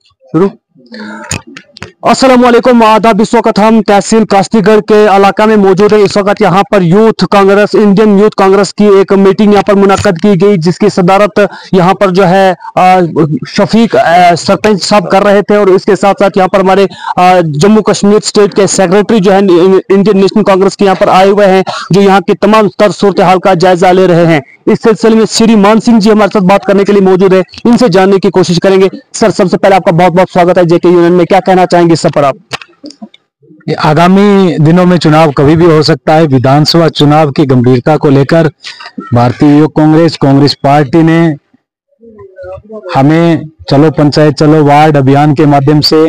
शुरू। अस्सलामुअलैकुम, आदाब। इस वक्त हम तहसील कास्तीगढ़ के इलाका में मौजूद है। इस वक्त यहाँ पर youth Congress, Indian youth Congress की एक मीटिंग यहाँ पर मुनक्कद की गई, जिसकी सदारत यहाँ पर जो है शफीक सरपंच साहब कर रहे थे। और इसके साथ साथ यहाँ पर हमारे जम्मू कश्मीर स्टेट के सेक्रेटरी जो है इंडियन नेशनल कांग्रेस के यहाँ पर आए हुए हैं, जो यहाँ की तमाम तर सूरत हाल का जायजा ले रहे हैं। इस सिलसिले में श्री मान सिंह जी हमारे साथ बात करने के लिए मौजूद है, इनसे जानने की कोशिश करेंगे। सर, सबसे पहले आपका बहुत बहुत स्वागत है जेके यूनियन में। क्या कहना चाहेंगे इस पर आप? आगामी दिनों में चुनाव कभी भी हो सकता है। विधानसभा चुनाव की गंभीरता को लेकर भारतीय युवक कांग्रेस पार्टी ने हमें चलो पंचायत चलो वार्ड अभियान के माध्यम से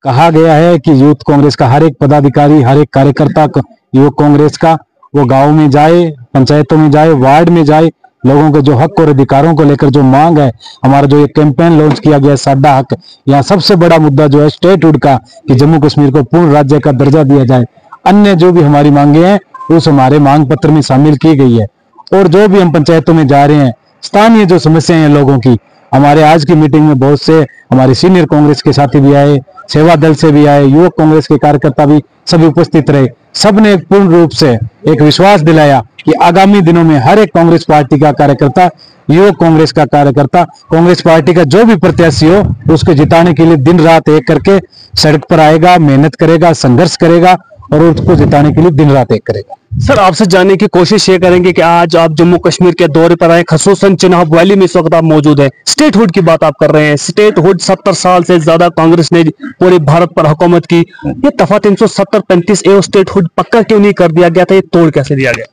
कहा गया है कि यूथ कांग्रेस का हर एक पदाधिकारी, हर एक कार्यकर्ता युवक कांग्रेस का वो गांव में जाए, पंचायतों में जाए, वार्ड में जाए, लोगों के जो हक और अधिकारों को लेकर जो मांग है, हमारा जो ये कैंपेन लॉन्च किया गया साडा हक, यहाँ सबसे बड़ा मुद्दा जो है स्टेटहुड का, कि जम्मू कश्मीर को पूर्ण राज्य का दर्जा दिया जाए। अन्य जो भी हमारी मांगे हैं उस हमारे मांग पत्र में शामिल की गई है। और जो भी हम पंचायतों में जा रहे हैं, स्थानीय जो समस्याएं हैं लोगों की, हमारे आज की मीटिंग में बहुत से हमारे सीनियर कांग्रेस के साथी भी आए, सेवा दल से भी आए, युवक कांग्रेस के कार्यकर्ता भी सभी उपस्थित रहे। सबने पूर्ण रूप से एक विश्वास दिलाया कि आगामी दिनों में हर एक कांग्रेस पार्टी का कार्यकर्ता, युवक कांग्रेस का कार्यकर्ता, कांग्रेस पार्टी का जो भी प्रत्याशी हो, उसको जिताने के लिए दिन रात एक करके सड़क पर आएगा, मेहनत करेगा, संघर्ष करेगा और उसको जिताने के लिए दिन रात एक करेगा। सर, आपसे जानने की कोशिश ये करेंगे कि आज आप जम्मू कश्मीर के दौरे पर आए, खसूसन चिनाब वैली में इस वक्त आप मौजूद हैं। स्टेटहुड की बात आप कर रहे हैं। स्टेटहुड 70 साल से ज्यादा कांग्रेस ने पूरे भारत पर हुकूमत की। ये दफा 370-35 स्टेटहुड पक्का क्यों नहीं कर दिया गया था? ये तोड़ कैसे दिया गया?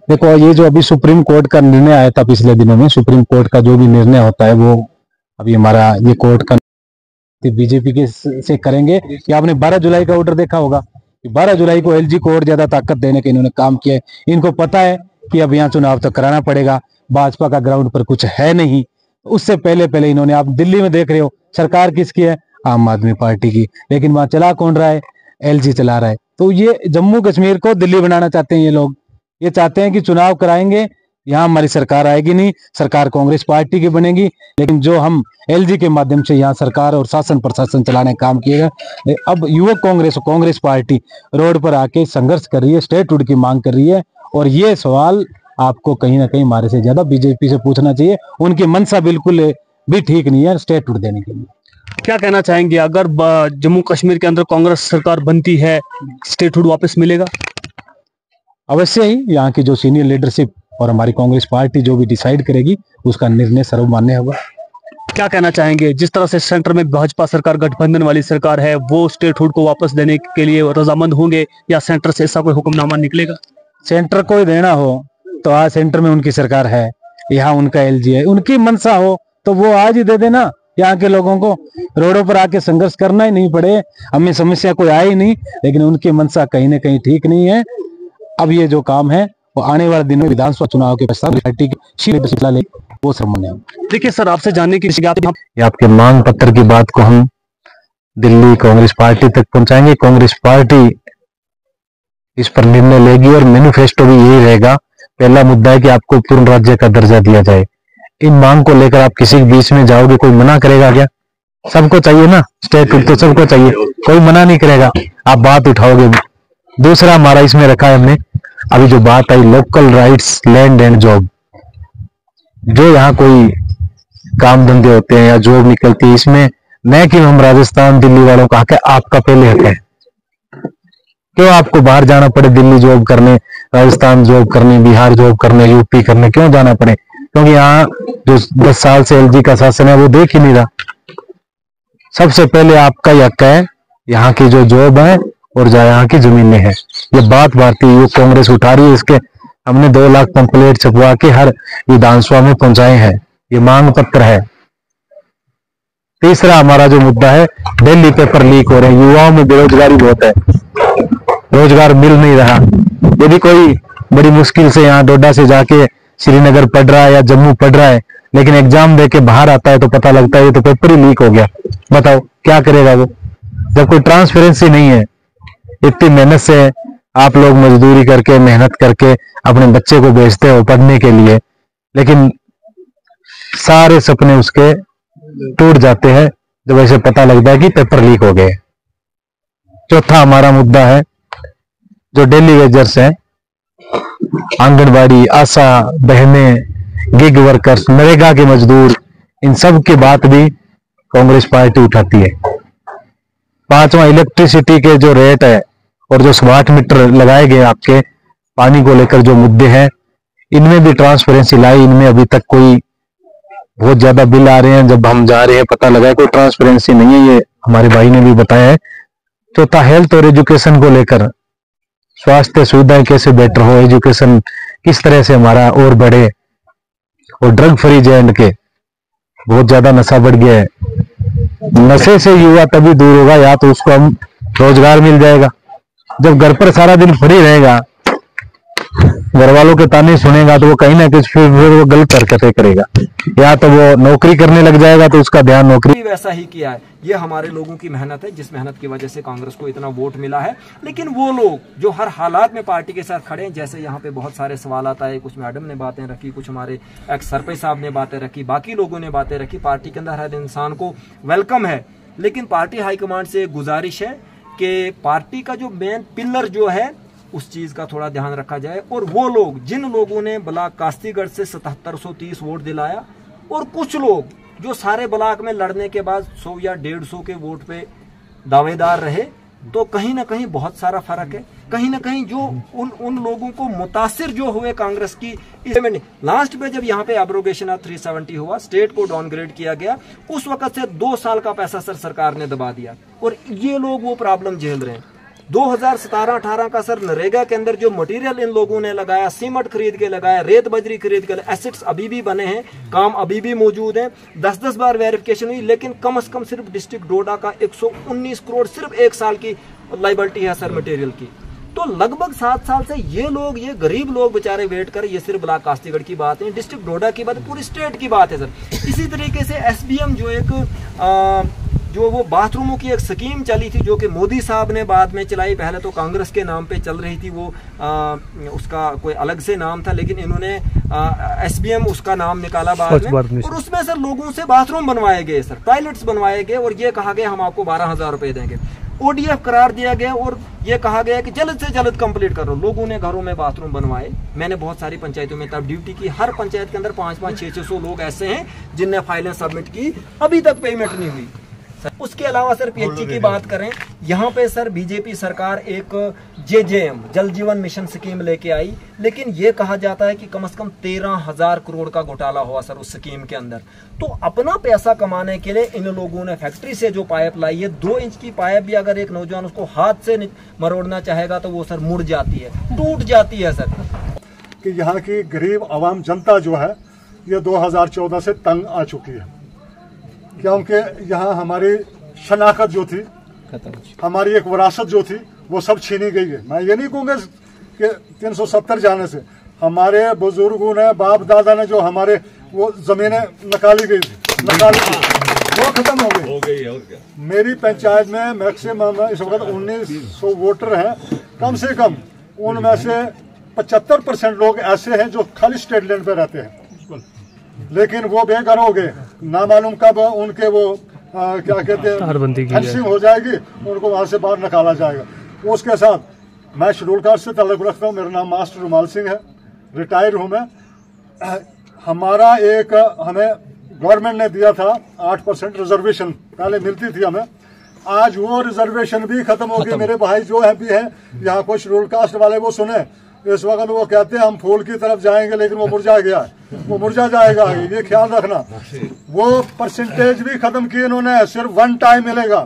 देखो, ये जो अभी सुप्रीम कोर्ट का निर्णय आया था पिछले दिनों में, सुप्रीम कोर्ट का जो भी निर्णय होता है वो अभी हमारा ये कोर्ट का बीजेपी के से करेंगे। कि आपने 12 जुलाई का ऑर्डर देखा होगा, 12 जुलाई को एलजी को और ज्यादा ताकत देने के इन्होंने काम किया है। इनको पता है कि अब यहाँ चुनाव तो कराना पड़ेगा, भाजपा का ग्राउंड पर कुछ है नहीं। उससे पहले इन्होंने, आप दिल्ली में देख रहे हो, सरकार किसकी है? आम आदमी पार्टी की, लेकिन वहां चला कौन रहा है? एलजी चला रहा है। तो ये जम्मू कश्मीर को दिल्ली बनाना चाहते हैं ये लोग। ये चाहते हैं कि चुनाव कराएंगे, यहाँ हमारी सरकार आएगी नहीं, सरकार कांग्रेस पार्टी की बनेगी, लेकिन जो हम एलजी के माध्यम से यहाँ सरकार और शासन प्रशासन चलाने का काम किएगा। अब युवक कांग्रेस पार्टी रोड पर आके संघर्ष कर रही है, स्टेटहुड की मांग कर रही है। और ये सवाल आपको कहीं ना कहीं हमारे से ज्यादा बीजेपी से पूछना चाहिए। उनकी मंशा बिल्कुल भी ठीक नहीं है स्टेटहुड देने के लिए। क्या कहना चाहेंगे, अगर जम्मू कश्मीर के अंदर कांग्रेस सरकार बनती है, स्टेटहुड वापस मिलेगा? अवश्य ही। यहाँ की जो सीनियर लीडरशिप और हमारी कांग्रेस पार्टी जो भी डिसाइड करेगी उसका निर्णय सर्वमान्य होगा। क्या कहना चाहेंगे, जिस तरह से सेंटर में भाजपा सरकार, गठबंधन वाली सरकार है, वो स्टेटहुड को वापस देने के लिए रजामंद होंगे या सेंटर से ऐसा कोई हुक्मनामा निकलेगा? सेंटर को देना हो तो आज सेंटर में उनकी सरकार है, यहाँ उनका एलजी है। उनकी मंशा हो तो वो आज ही दे देना। यहाँ के लोगों को रोडों पर आके संघर्ष करना ही नहीं पड़े, हमें समस्या कोई आए ही नहीं, लेकिन उनकी मंशा कहीं ना कहीं ठीक नहीं है। अब ये जो काम है वो आने वाले दिनों में विधानसभा चुनाव के पश्चात पार्टी की वो सामान्य। देखिए सर, आपसे जानने की आपके मांग पत्र की बात को हम दिल्ली कांग्रेस पार्टी तक पहुंचाएंगे। कांग्रेस पार्टी इस पर निर्णय लेगी और मैनिफेस्टो भी यही रहेगा। पहला मुद्दा है कि आपको पूर्ण राज्य का दर्जा दिया जाए। इन मांग को लेकर आप किसी के बीच में जाओगे, कोई मना करेगा क्या? सबको चाहिए ना, स्टेटहुड तो सबको चाहिए, कोई मना नहीं करेगा। आप बात उठाओगे। दूसरा हमारा इसमें रखा है हमने, अभी जो बात आई local rights, land and job, जो यहाँ कोई काम धंधे होते हैं या जॉब निकलती है, इसमें न कि हम राजस्थान दिल्ली वालों का हक है, आपका पहले हक है। क्यों आपको बाहर जाना पड़े दिल्ली जॉब करने, राजस्थान जॉब करने, बिहार जॉब करने, यूपी करने क्यों जाना पड़े? क्योंकि यहाँ जो 10 साल से एलजी का शासन है वो देख ही नहीं रहा। सबसे पहले आपका ही हक है यहाँ की जो जॉब है और जो यहाँ की जमीनें हैं। ये बात भारतीय युवक कांग्रेस उठा रही है। इसके हमने 2 लाख पंपलेट छपवा के हर विधानसभा में पहुंचाए हैं। ये मांग पत्र है। तीसरा हमारा जो मुद्दा है, दिल्ली पेपर लीक हो रहे हैं, युवाओं में बेरोजगारी बहुत है, रोजगार मिल नहीं रहा। यदि कोई बड़ी मुश्किल से यहाँ डोडा से जाके श्रीनगर पढ़ रहा है या जम्मू पढ़ रहा है, लेकिन एग्जाम देके बाहर आता है तो पता लगता है ये तो पेपर ही लीक हो गया। बताओ क्या करेगा वो? जब कोई ट्रांसपेरेंसी नहीं है। इतनी मेहनत से आप लोग मजदूरी करके, मेहनत करके अपने बच्चे को भेजते हो पढ़ने के लिए, लेकिन सारे सपने उसके टूट जाते हैं जब ऐसे पता लगता है कि पेपर लीक हो गए। चौथा हमारा मुद्दा है जो डेली वेजर्स हैं, आंगनबाड़ी, आशा बहनें, गिग वर्कर्स, नरेगा के मजदूर, इन सब की बात भी कांग्रेस पार्टी उठाती है। पांचवा, इलेक्ट्रिसिटी के जो रेट है और जो स्मार्ट मीटर लगाए गए आपके पानी को लेकर जो मुद्दे हैं, इनमें भी ट्रांसपेरेंसी लाई। इनमें अभी तक कोई बहुत ज्यादा बिल आ रहे हैं, जब हम जा रहे हैं पता लगा है कोई ट्रांसपेरेंसी नहीं है, ये हमारे भाई ने भी बताया है। चौथा, हेल्थ और एजुकेशन को लेकर, स्वास्थ्य सुविधाएं कैसे बेटर हो, एजुकेशन किस तरह से हमारा और बढ़े, और ड्रग फ्री जे के बहुत ज्यादा नशा बढ़ गया है। नशे से युवा तभी दूर होगा या तो उसको हम रोजगार मिल जाएगा। जब घर पर सारा दिन फ्री रहेगा, घर वालों के ताने सुनेगा, तो वो कहीं ना कहीं फिर वो गलत हरकतें करेगा, या तो वो नौकरी करने लग जाएगा तो उसका ध्यान नौकरी। वैसा ही किया है। ये हमारे लोगों की मेहनत है, जिस मेहनत की वजह से कांग्रेस को इतना वोट मिला है। लेकिन वो लोग जो हर हालात में पार्टी के साथ खड़े हैं, जैसे यहाँ पे बहुत सारे सवाल आता है, कुछ मैडम ने बातें रखी, कुछ हमारे एक्स सरपंच साहब ने बातें रखी, बाकी लोगों ने बातें रखी। पार्टी के अंदर हर इंसान को वेलकम है, लेकिन पार्टी हाईकमांड से गुजारिश है कि पार्टी का जो मेन पिलर जो है उस चीज का थोड़ा ध्यान रखा जाए। और वो लोग, जिन लोगों ने ब्लॉक कास्तीगढ़ से 7730 वोट दिलाया, और कुछ लोग जो सारे ब्लॉक में लड़ने के बाद 100 या 150 के वोट पे दावेदार रहे, तो कहीं ना कहीं बहुत सारा फर्क है। कहीं ना कहीं जो उन लोगों को मुतासिर जो हुए कांग्रेस की इसमें, लास्ट में जब यहाँ पे एब्रोगेशन ऑफ 370 हुआ, स्टेट को डाउनग्रेड किया गया, उस वक्त से 2 साल का पैसा सरकार ने दबा दिया, और ये लोग वो प्रॉब्लम झेल रहे हैं। 2017-18 का सर नरेगा के अंदर जो मटेरियल इन लोगों ने लगाया, सीमेंट खरीद के लगाया, रेत बजरी खरीद के, एसेट्स अभी भी बने हैं, काम अभी भी मौजूद है, 10-10 बार वेरिफिकेशन हुई, लेकिन कम से कम सिर्फ डिस्ट्रिक्ट डोडा का 119 करोड़ सिर्फ 1 साल की लाइबिलिटी है सर मटेरियल की। तो लगभग 7 साल से ये लोग, ये गरीब लोग बेचारे वेट कर, ये सिर्फ ब्लॉक कास्तीगढ़ की बात है, डिस्ट्रिक्ट डोडा की बात, पूरी स्टेट की बात है सर। इसी तरीके से SBM जो एक जो वो बाथरूमों की एक स्कीम चली थी, जो कि मोदी साहब ने बाद में चलाई, पहले तो कांग्रेस के नाम पे चल रही थी वो, उसका कोई अलग से नाम था, लेकिन इन्होंने SBM उसका नाम निकाला बाद में, और उसमें सर लोगों से बाथरूम बनवाए गए सर, टॉयलेट्स बनवाए गए, और ये कहा गया हम आपको 12,000 रुपए देंगे। ODF करार दिया गया, और ये कहा गया कि जल्द से जल्द कंप्लीट करो। लोगों ने घरों में बाथरूम बनवाए। मैंने बहुत सारी पंचायतों में तब ड्यूटी की, हर पंचायत के अंदर 500-500, 600 लोग ऐसे हैं जिनने फाइलें सबमिट की, अभी तक पेमेंट नहीं हुई। उसके अलावा सर PHC की बात करें, यहाँ पे सर बीजेपी सरकार एक JJM जल जीवन मिशन स्कीम लेके आई, लेकिन ये कहा जाता है कि कम से कम 13,000 करोड़ का घोटाला हुआ सर उस स्कीम के अंदर। तो अपना पैसा कमाने के लिए इन लोगों ने फैक्ट्री से जो पाइप लाई है, 2 इंच की पाइप भी अगर एक नौजवान उसको हाथ से मरोड़ना चाहेगा तो वो सर मुड़ जाती है, टूट जाती है सर। कि यहाँ की गरीब आवाम जनता जो है ये 2014 से तंग आ चुकी है, क्योंकि यहाँ हमारी शनाख्त जो थी, हमारी एक विरासत जो थी, वो सब छीनी गई है। मैं ये नहीं कहूँगा कि 370 जाने से, हमारे बुजुर्गों ने, बाप दादा ने जो हमारे वो जमीनें निकाली गई थी, वो खत्म हो गई है। और क्या मेरी पंचायत में मैक्सिमम इस वक्त 1900 वोटर हैं, कम से कम उनमें से 75% लोग ऐसे हैं जो खाली स्टेट लैंड पे रहते हैं, लेकिन वो बेघर हो गए। ना मालूम कब उनके वो क्या कहते हैं फेंसिंग हो जाएगी, उनको वहां से बाहर निकाला जाएगा। उसके साथ मैं शेड्यूल कास्ट से ताल्लुक रखता हूँ, मेरा नाम मास्टर रुमाल सिंह है, रिटायर हूँ मैं। हमारा एक हमें गवर्नमेंट ने दिया था 8% रिजर्वेशन, पहले मिलती थी हमें, आज वो रिजर्वेशन भी खत्म हो गई। मेरे भाई जो है भी हैं यहाँ कोई शेड्यूल कास्ट वाले, वो सुने इस वक्त वो कहते हैं हम फूल की तरफ जाएंगे, लेकिन वो मुरझा गया है, वो मुरझा जाएगा, ये ख्याल रखना। वो परसेंटेज भी खत्म की इन्होंने, सिर्फ 1 टाइम मिलेगा।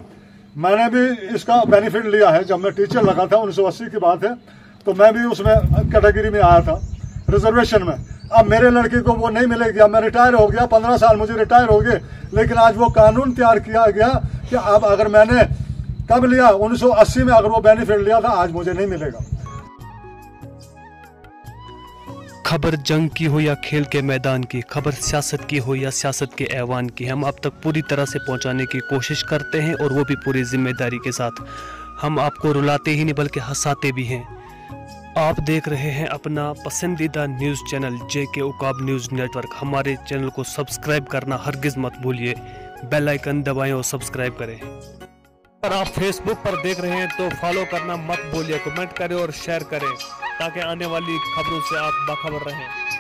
मैंने भी इसका बेनिफिट लिया है, जब मैं टीचर लगा था 1980 की बात है, तो मैं भी उसमें कैटेगरी में आया था रिजर्वेशन में। अब मेरे लड़के को वो नहीं मिलेगी। अब मैं रिटायर हो गया, 15 साल मुझे रिटायर हो गए, लेकिन आज वो कानून तैयार किया गया कि अब अगर मैंने कब लिया 1980 में, अगर वो बेनिफिट लिया था, आज मुझे नहीं मिलेगा। खबर जंग की हो या खेल के मैदान की, खबर सियासत की हो या सियासत के ऐवान की, हम आप तक पूरी तरह से पहुंचाने की कोशिश करते हैं, और वो भी पूरी जिम्मेदारी के साथ। हम आपको रुलाते ही नहीं बल्कि हंसाते भी हैं। आप देख रहे हैं अपना पसंदीदा news channel JK Uqab news network. हमारे चैनल को सब्सक्राइब करना हरगिज़ मत भूलिए। बेल आइकन दबाएं और सब्सक्राइब करें। अगर आप फेसबुक पर देख रहे हैं तो फॉलो करना मत भूलिए, कमेंट करें और शेयर करें ताकि आने वाली खबरों से आप बाखबर रहें।